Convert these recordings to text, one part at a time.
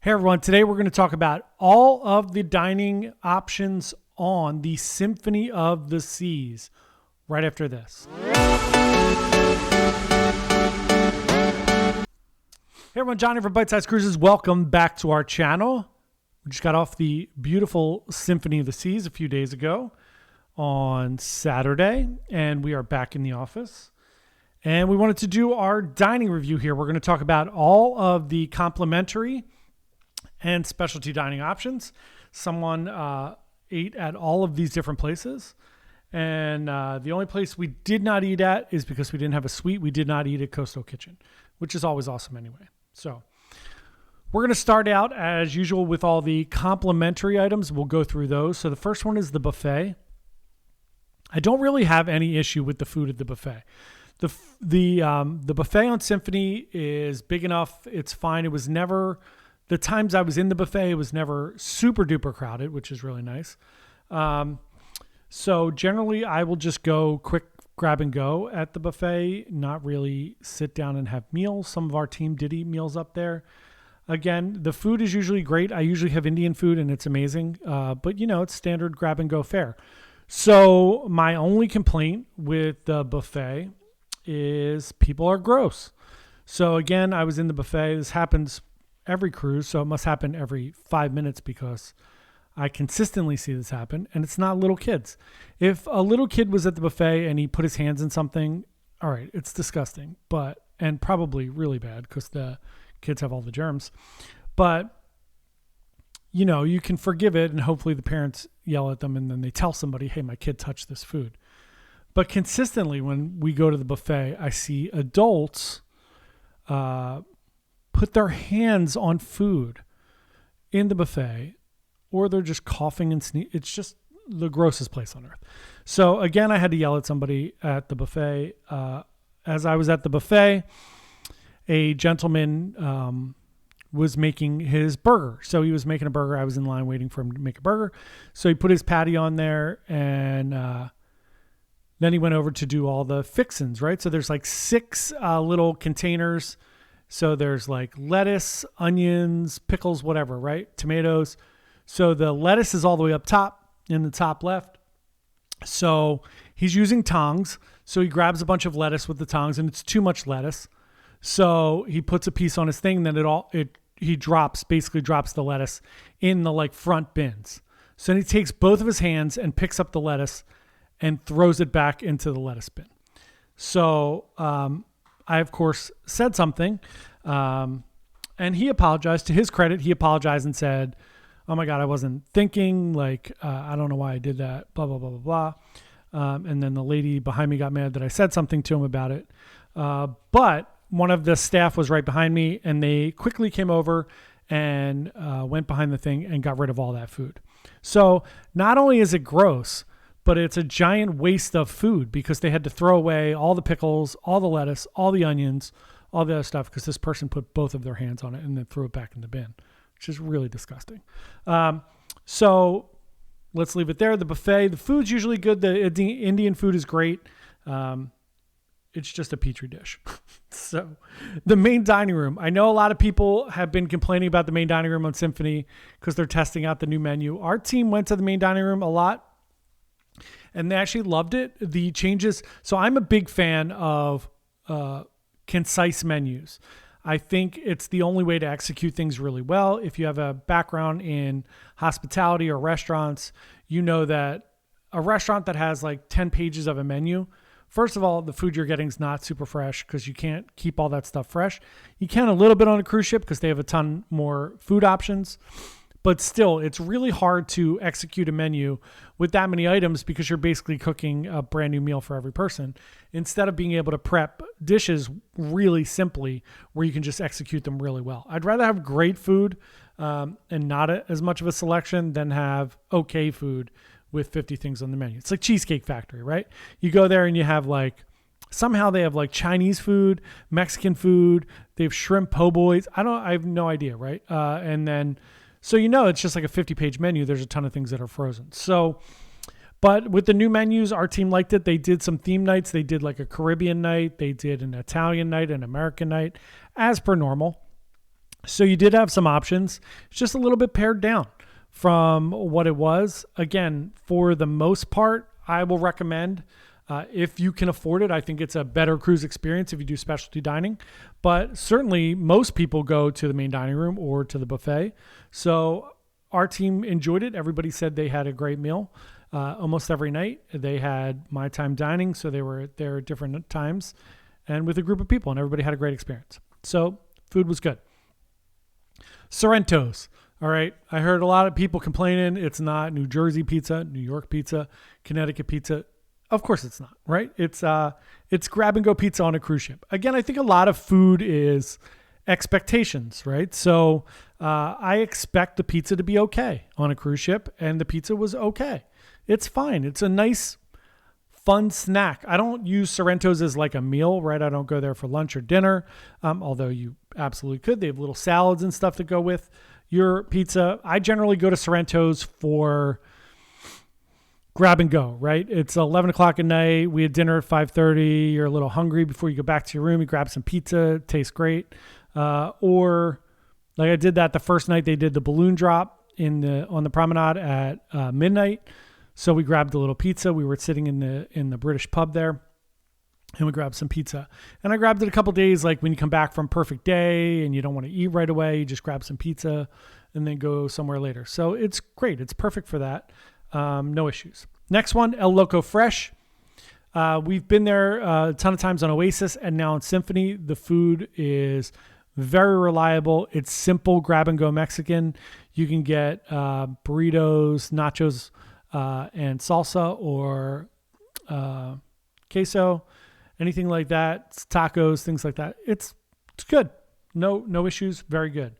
Hey everyone, today we're going to talk about all of the dining options on the Symphony of the Seas right after this. Hey everyone, Johnny from Bite Size Cruises. Welcome back to our channel. We just got off the beautiful Symphony of the Seas a few days ago on Saturday, and we are back in the office. And we wanted to do our dining review here. We're going to talk about all of the complimentary and specialty dining options. Someone ate at all of these different places. And the only place we did not eat at is because we didn't have a suite. We did not eat at Coastal Kitchen, which is always awesome anyway. So we're going to start out as usual with all the complimentary items. We'll go through those. So the first one is the buffet. I don't really have any issue with the food at the buffet. The buffet on Symphony is big enough. It's fine. It was never... The times I was in the buffet, it was never super duper crowded, which is really nice. So generally I will just go quick grab and go at the buffet, not really sit down and have meals. Some of our team did eat meals up there. Again, the food is usually great. I usually have Indian food and it's amazing. But it's standard grab and go fare. So my only complaint with the buffet is people are gross. So again, I was in the buffet. This happens every cruise, so it must happen every 5 minutes because I consistently see this happen, and it's not little kids. If a little kid was at the buffet and he put his hands in something, all right, it's disgusting, and probably really bad because the kids have all the germs. But you can forgive it, and hopefully the parents yell at them and then they tell somebody, hey, my kid touched this food. But consistently when we go to the buffet, I see adults put their hands on food in the buffet, or they're just coughing and sneezing. It's just the grossest place on earth. So again, I had to yell at somebody at the buffet. As I was at the buffet, a gentleman was making his burger. So he was making a burger. I was in line waiting for him to make a burger. So he put his patty on there, and then he went over to do all the fixins, right? So there's like 6 little containers. So there's like lettuce, onions, pickles, whatever, right? Tomatoes. So the lettuce is all the way up top in the top left. So he's using tongs. So he grabs a bunch of lettuce with the tongs, and it's too much lettuce. So he puts a piece on his thing, and then he basically drops the lettuce in the front bins. So then he takes both of his hands and picks up the lettuce and throws it back into the lettuce bin. So, I, of course, said something, and he apologized. To his credit, he apologized and said, oh, my God, I wasn't thinking. I don't know why I did that, blah, blah, blah, blah, blah. And then the lady behind me got mad that I said something to him about it. But one of the staff was right behind me, and they quickly came over and went behind the thing and got rid of all that food. So not only is it gross, but it's a giant waste of food because they had to throw away all the pickles, all the lettuce, all the onions, all the other stuff because this person put both of their hands on it and then threw it back in the bin, which is really disgusting. So let's leave it there. The buffet, the food's usually good. The Indian food is great. It's just a petri dish. So the main dining room. I know a lot of people have been complaining about the main dining room on Symphony because they're testing out the new menu. Our team went to the main dining room a lot, and they actually loved it. The changes. So I'm a big fan of concise menus. I think it's the only way to execute things really well. If you have a background in hospitality or restaurants, you know that a restaurant that has 10 pages of a menu, first of all, the food you're getting is not super fresh because you can't keep all that stuff fresh. You can a little bit on a cruise ship because they have a ton more food options. But still, it's really hard to execute a menu with that many items because you're basically cooking a brand new meal for every person instead of being able to prep dishes really simply where you can just execute them really well. I'd rather have great food and not as much of a selection than have okay food with 50 things on the menu. It's like Cheesecake Factory, right? You go there and you have somehow they have Chinese food, Mexican food, they have shrimp po' boys. I have no idea, right? And then so it's just like a 50-page menu. There's a ton of things that are frozen. So, but with the new menus, our team liked it. They did some theme nights. They did a Caribbean night. They did an Italian night, an American night, as per normal. So you did have some options. It's just a little bit pared down from what it was. Again, for the most part, I will recommend, if you can afford it, I think it's a better cruise experience if you do specialty dining. But certainly most people go to the main dining room or to the buffet. So our team enjoyed it. Everybody said they had a great meal almost every night. They had my time dining, so they were there at different times and with a group of people, and everybody had a great experience. So food was good. Sorrentos. All right. I heard a lot of people complaining it's not New Jersey pizza, New York pizza, Connecticut pizza. Of course it's not, right? It's grab and go pizza on a cruise ship. Again, I think a lot of food is expectations, right? So I expect the pizza to be okay on a cruise ship, and the pizza was okay. It's fine. It's a nice, fun snack. I don't use Sorrentos as like a meal, right? I don't go there for lunch or dinner, although you absolutely could. They have little salads and stuff that go with your pizza. I generally go to Sorrentos for grab and go, right? It's 11 o'clock at night. We had dinner at 5:30. You're a little hungry before you go back to your room. You grab some pizza. It tastes great. Or like I did that the first night they did the balloon drop on the promenade at midnight. So we grabbed a little pizza. We were sitting in the British pub there, and we grabbed some pizza. And I grabbed it a couple days, like when you come back from perfect day and you don't want to eat right away, you just grab some pizza and then go somewhere later. So it's great. It's perfect for that. No issues. Next one, El Loco Fresh. We've been there a ton of times on Oasis and now on Symphony. The food is very reliable. It's simple grab and go Mexican. You can get burritos, nachos, and salsa or queso, anything like that, tacos, things like that. It's good. No issues. Very good.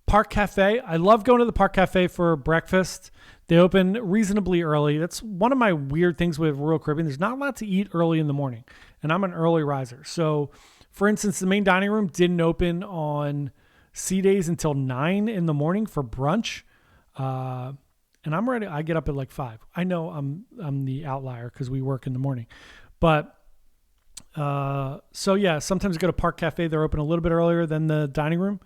Park Cafe. I love going to the Park Cafe for breakfast. They open reasonably early. That's one of my weird things with Royal Caribbean. There's not a lot to eat early in the morning, and I'm an early riser. So, for instance, the main dining room didn't open on sea days until 9 in the morning for brunch. And I'm ready. I get up at like 5. I know I'm the outlier because we work in the morning. But so yeah, sometimes I go to Park Cafe. They're open a little bit earlier than the dining room.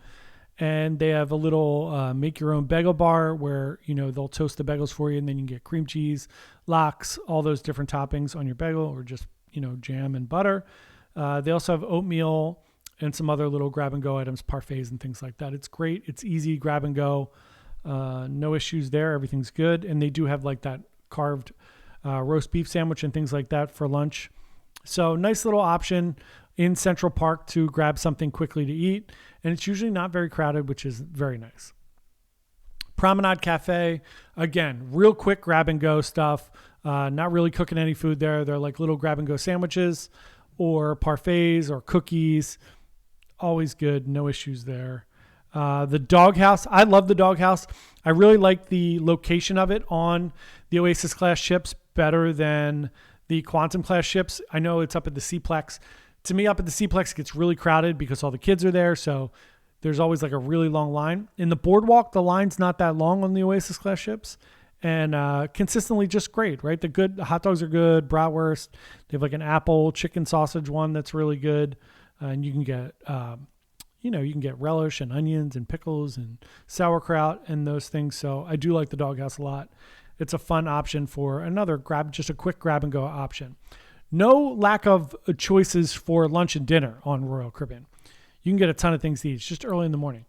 And they have a little make your own bagel bar where, they'll toast the bagels for you, and then you can get cream cheese, lox, all those different toppings on your bagel, or just, jam and butter. They also have oatmeal and some other little grab and go items, parfaits and things like that. It's great. It's easy grab and go. No issues there. Everything's good. And they do have like that carved roast beef sandwich and things like that for lunch. So nice little option in Central Park to grab something quickly to eat. And it's usually not very crowded, which is very nice. Promenade Cafe, again, real quick grab and go stuff. Not really cooking any food there. They're like little grab and go sandwiches or parfaits or cookies. Always good. No issues there. The Doghouse. I love the Doghouse. I really like the location of it on the Oasis class ships better than the Quantum class ships. I know it's up at the Seaplex. To me, up at the Seaplex, it gets really crowded because all the kids are there. So there's always like a really long line. In the boardwalk, the line's not that long on the Oasis class ships. And consistently just great, right? The hot dogs are good. Bratwurst. They have like an apple chicken sausage one that's really good. And you can get, you can get relish and onions and pickles and sauerkraut and those things. So I do like the Doghouse a lot. It's a fun option for just a quick grab and go option. No lack of choices for lunch and dinner on Royal Caribbean. You can get a ton of things to eat. It's just early in the morning.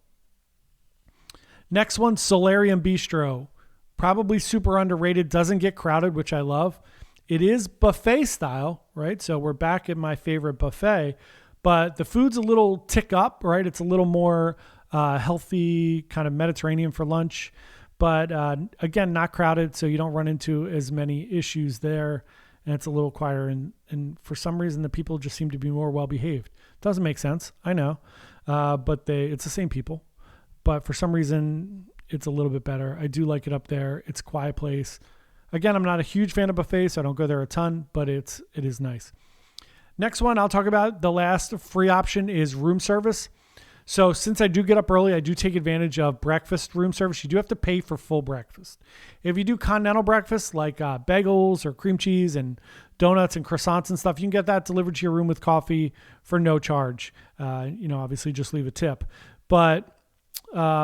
Next one, Solarium Bistro. Probably super underrated. Doesn't get crowded, which I love. It is buffet style, right? So we're back at my favorite buffet. But the food's a little tick up, right? It's a little more healthy, kind of Mediterranean for lunch. But again, not crowded, so you don't run into as many issues there. And it's a little quieter. And for some reason, the people just seem to be more well-behaved. Doesn't make sense, I know. But it's the same people. But for some reason, it's a little bit better. I do like it up there. It's a quiet place. Again, I'm not a huge fan of buffets, so I don't go there a ton, but it is nice. Next one I'll talk about, the last free option is room service. So since I do get up early, I do take advantage of breakfast room service. You do have to pay for full breakfast. If you do continental breakfast, like bagels or cream cheese and donuts and croissants and stuff, you can get that delivered to your room with coffee for no charge. Obviously just leave a tip. But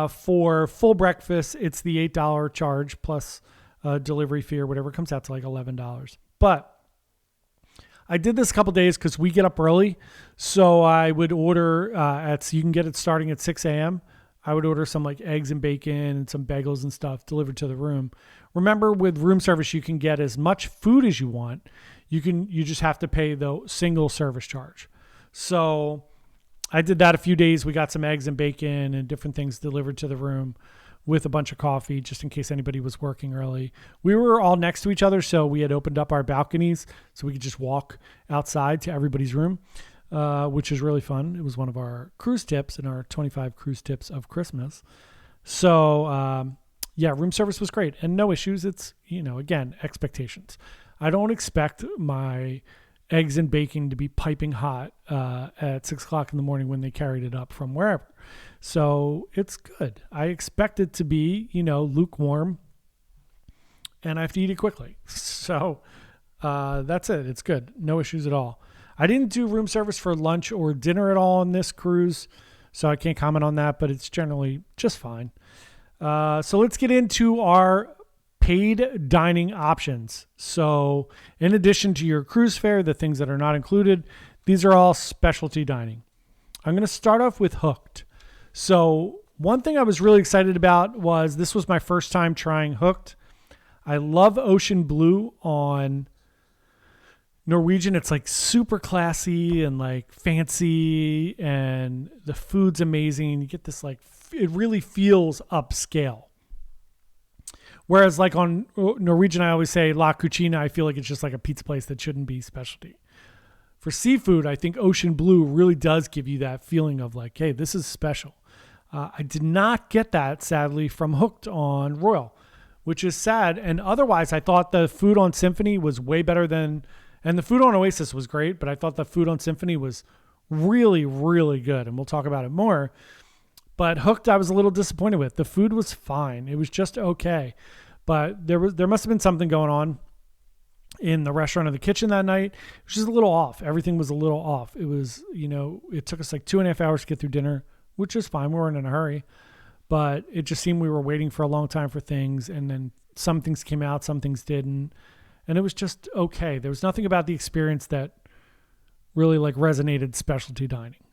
for full breakfast, it's the $8 charge plus delivery fee or whatever. It comes out to like $11. But I did this a couple days because we get up early. So I would order you can get it starting at 6 a.m. I would order some like eggs and bacon and some bagels and stuff delivered to the room. Remember, with room service, you can get as much food as you want. You just have to pay the single service charge. So I did that a few days. We got some eggs and bacon and different things delivered to the room with a bunch of coffee, just in case anybody was working early. We were all next to each other, so we had opened up our balconies so we could just walk outside to everybody's room, which is really fun. It was one of our cruise tips in our 25 cruise tips of Christmas. So, room service was great and no issues. It's, again, expectations. I don't expect my eggs and bacon to be piping hot at 6 o'clock in the morning when they carried it up from wherever. So it's good. I expect it to be, lukewarm, and I have to eat it quickly. So that's it. It's good. No issues at all. I didn't do room service for lunch or dinner at all on this cruise, so I can't comment on that, but it's generally just fine. So let's get into our paid dining options. So in addition to your cruise fare, the things that are not included, these are all specialty dining. I'm going to start off with Hooked. So one thing I was really excited about was this was my first time trying Hooked. I love Ocean Blue on Norwegian. It's like super classy and like fancy, and the food's amazing. You get this it really feels upscale. Whereas like on Norwegian, I always say La Cucina, I feel like it's just like a pizza place that shouldn't be specialty. For seafood, I think Ocean Blue really does give you that feeling of like, hey, this is special. I did not get that, sadly, from Hooked on Royal, which is sad. And otherwise, I thought the food on Symphony was way better and the food on Oasis was great, but I thought the food on Symphony was really, really good. And we'll talk about it more. But Hooked, I was a little disappointed with. The food was fine. It was just okay. But there must have been something going on in the restaurant or the kitchen that night. It was just a little off. Everything was a little off. It was, it took us like 2.5 hours to get through dinner, which is fine. We weren't in a hurry. But it just seemed we were waiting for a long time for things. And then some things came out, some things didn't. And it was just okay. There was nothing about the experience that really like resonated specialty dining,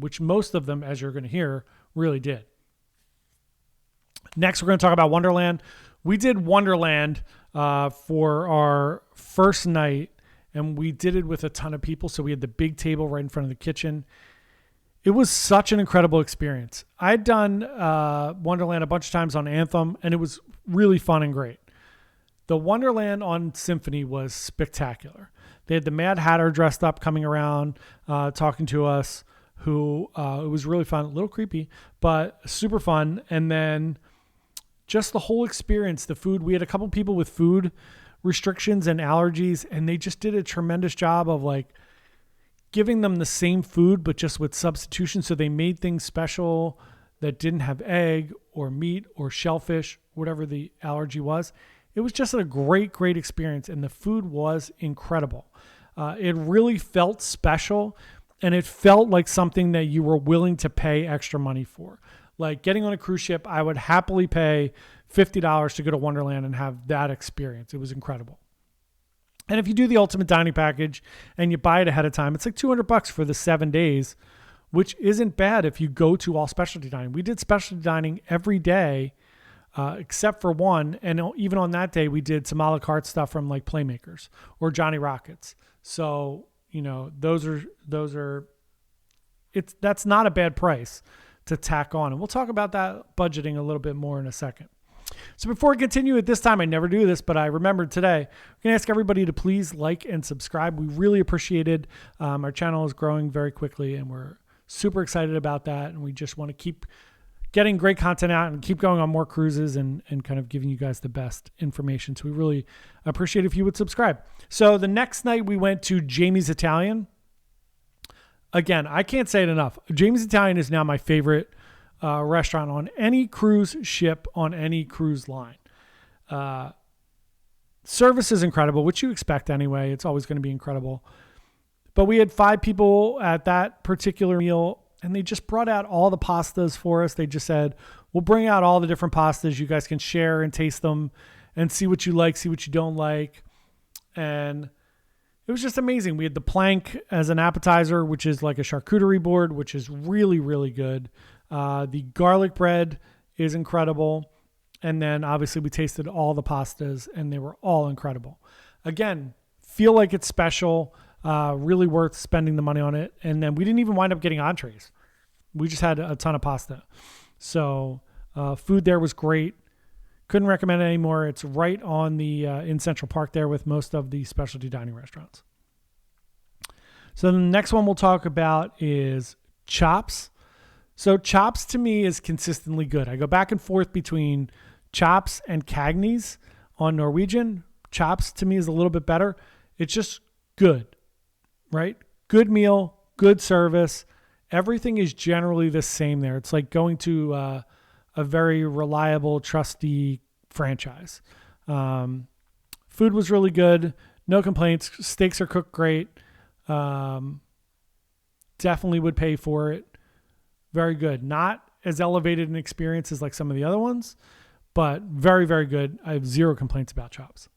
which most of them, as you're going to hear, really did. Next, we're going to talk about Wonderland. We did Wonderland for our first night, and we did it with a ton of people. So we had the big table right in front of the kitchen. It was such an incredible experience. I'd done Wonderland a bunch of times on Anthem, and it was really fun and great. The Wonderland on Symphony was spectacular. They had the Mad Hatter dressed up coming around, talking to us, who it was really fun, a little creepy, but super fun. And then just the whole experience, the food, we had a couple people with food restrictions and allergies, and they just did a tremendous job of like giving them the same food, but just with substitution. So they made things special that didn't have egg or meat or shellfish, whatever the allergy was. It was just a great, great experience, and the food was incredible. It really felt special, and it felt like something that you were willing to pay extra money for. Like getting on a cruise ship, I would happily pay $50 to go to Wonderland and have that experience. It was incredible. And if you do the ultimate dining package and you buy it ahead of time, it's like $200 for the 7 days, which isn't bad if you go to all specialty dining. We did specialty dining every day except for one. And even on that day, we did some a la carte stuff from like Playmakers or Johnny Rockets. So, that's not a bad price to tack on. And we'll talk about that budgeting a little bit more in a second. So before we continue, at this time, I never do this, but I remembered today, I'm going to ask everybody to please like and subscribe. We really appreciate it. Our channel is growing very quickly, and we're super excited about that. And we just want to keep getting great content out and keep going on more cruises and kind of giving you guys the best information. So we really appreciate if you would subscribe. So the next night we went to Jamie's Italian. Again, I can't say it enough. Jamie's Italian is now my favorite restaurant on any cruise ship, on any cruise line. Service is incredible, which you expect anyway. It's always going to be incredible. But we had 5 people at that particular meal, and they just brought out all the pastas for us. They just said, we'll bring out all the different pastas. You guys can share and taste them and see what you like, see what you don't like. And it was just amazing. We had the plank as an appetizer, which is like a charcuterie board, which is really, really good. The garlic bread is incredible. And then obviously we tasted all the pastas and they were all incredible. Again, feel like it's special, really worth spending the money on it. And then we didn't even wind up getting entrees. We just had a ton of pasta. So food there was great. Couldn't recommend it anymore. It's right on the in Central Park there with most of the specialty dining restaurants. So the next one we'll talk about is Chops. So Chops to me is consistently good. I go back and forth between Chops and Cagney's on Norwegian. Chops to me is a little bit better. It's just good, right? Good meal, good service. Everything is generally the same there. It's like going to a very reliable, trusty franchise. Food was really good. No complaints. Steaks are cooked great. Definitely would pay for it. Very good. Not as elevated an experience as like some of the other ones, but very, very good. I have zero complaints about Chops.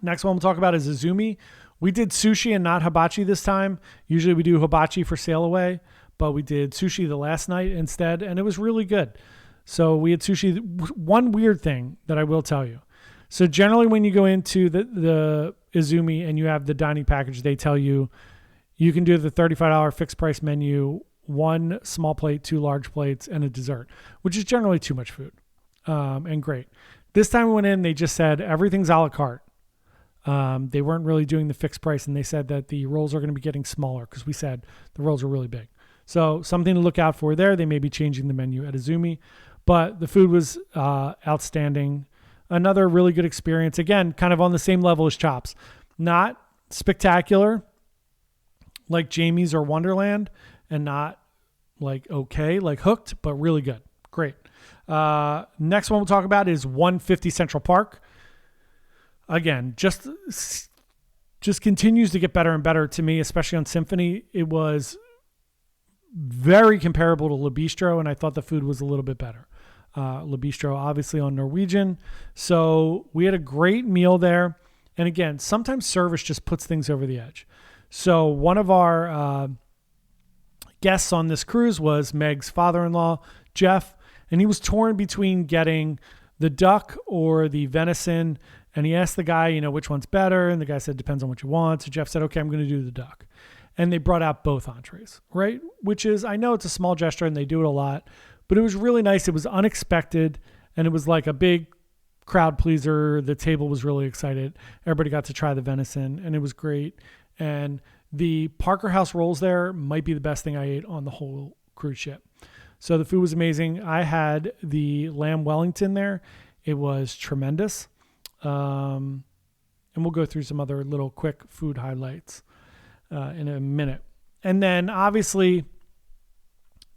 Next one we'll talk about is Izumi. We did sushi and not hibachi this time. Usually we do hibachi for sail away, but we did sushi the last night instead, and it was really good. So we had sushi. One weird thing that I will tell you. So generally when you go into the Izumi and you have the dining package, they tell you you can do the $35 fixed price menu, 1 small plate, 2 large plates, and a dessert, which is generally too much food and great. This time we went in, they just said everything's a la carte. They weren't really doing the fixed price, and they said that the rolls are going to be getting smaller because we said the rolls are really big. So something to look out for there. They may be changing the menu at Izumi, but the food was outstanding. Another really good experience. Again, kind of on the same level as Chops. Not spectacular like Jamie's or Wonderland, and not like okay, like Hooked, but really good. Great. Next one we'll talk about is 150 Central Park. Again, just continues to get better and better to me, especially on Symphony. It was very comparable to Le Bistro, and I thought the food was a little bit better. Le Bistro, obviously on Norwegian. So we had a great meal there. And again, sometimes service just puts things over the edge. So one of our guests on this cruise was Meg's father-in-law, Jeff, and he was torn between getting the duck or the venison. And he asked the guy, which one's better? And the guy said, depends on what you want. So Jeff said, okay, I'm going to do the duck. And they brought out both entrees, right? Which is, I know it's a small gesture and they do it a lot, but it was really nice. It was unexpected, and it was like a big crowd pleaser. The table was really excited. Everybody got to try the venison, and it was great. And the Parker House rolls there might be the best thing I ate on the whole cruise ship. So the food was amazing. I had the lamb Wellington there. It was tremendous. And we'll go through some other little quick food highlights in a minute. And then obviously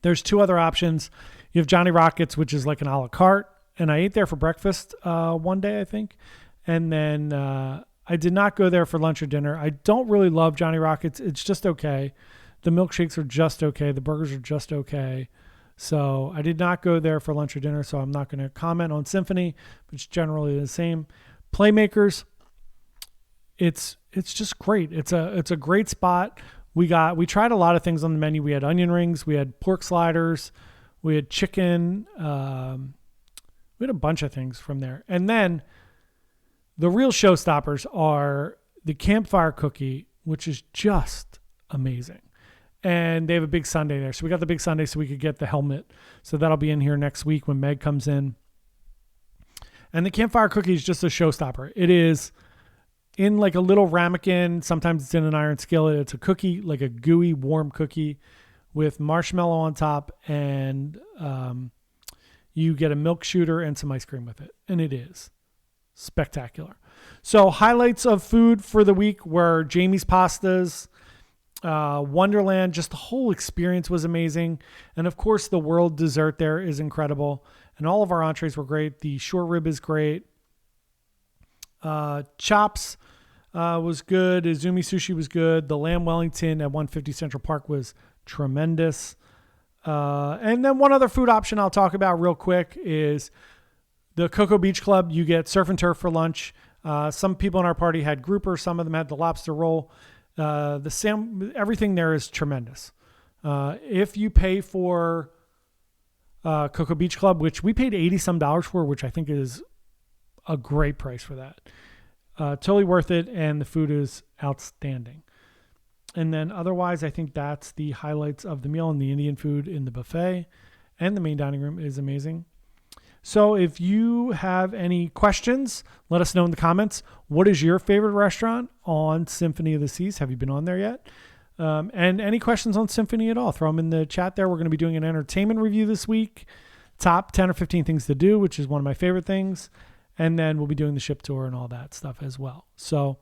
there's 2 other options. You have Johnny Rockets, which is like an a la carte. And I ate there for breakfast one day, I think. And then I did not go there for lunch or dinner. I don't really love Johnny Rockets. It's just okay. The milkshakes are just okay. The burgers are just okay. So I did not go there for lunch or dinner, so I'm not going to comment on Symphony, but it's generally the same. Playmakers, it's just great. It's a great spot. We tried a lot of things on the menu. We had onion rings, we had pork sliders, we had chicken, we had a bunch of things from there. And then the real showstoppers are the campfire cookie, which is just amazing. And they have a big sundae there. So we got the big sundae so we could get the helmet. So that'll be in here next week when Meg comes in. And the campfire cookie is just a showstopper. It is in like a little ramekin. Sometimes it's in an iron skillet. It's a cookie, like a gooey, warm cookie with marshmallow on top. And you get a milk shooter and some ice cream with it. And it is spectacular. So highlights of food for the week were Jamie's pastas, Wonderland. Just the whole experience was amazing. And of course, the world dessert there is incredible. And all of our entrees were great. The short rib is great. Chops was good. Izumi Sushi was good. The lamb Wellington at 150 Central Park was tremendous. And then one other food option I'll talk about real quick is the Cocoa Beach Club. You get surf and turf for lunch. Some people in our party had grouper. Some of them had the lobster roll. Everything there is tremendous. If you pay for Cocoa Beach Club, which we paid $80 some for, which I think is a great price for that. Totally worth it, and the food is outstanding. And then otherwise, I think that's the highlights of the meal, and the Indian food in the buffet and the main dining room is amazing. So if you have any questions, let us know in the comments. What is your favorite restaurant on Symphony of the Seas? Have you been on there yet? And any questions on Symphony at all, throw them in the chat there. We're going to be doing an entertainment review this week. Top 10 or 15 things to do, which is one of my favorite things. And then we'll be doing the ship tour and all that stuff as well. So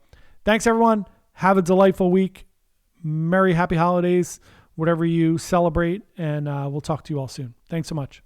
thanks, everyone. Have a delightful week. Merry, happy holidays, whatever you celebrate. And we'll talk to you all soon. Thanks so much.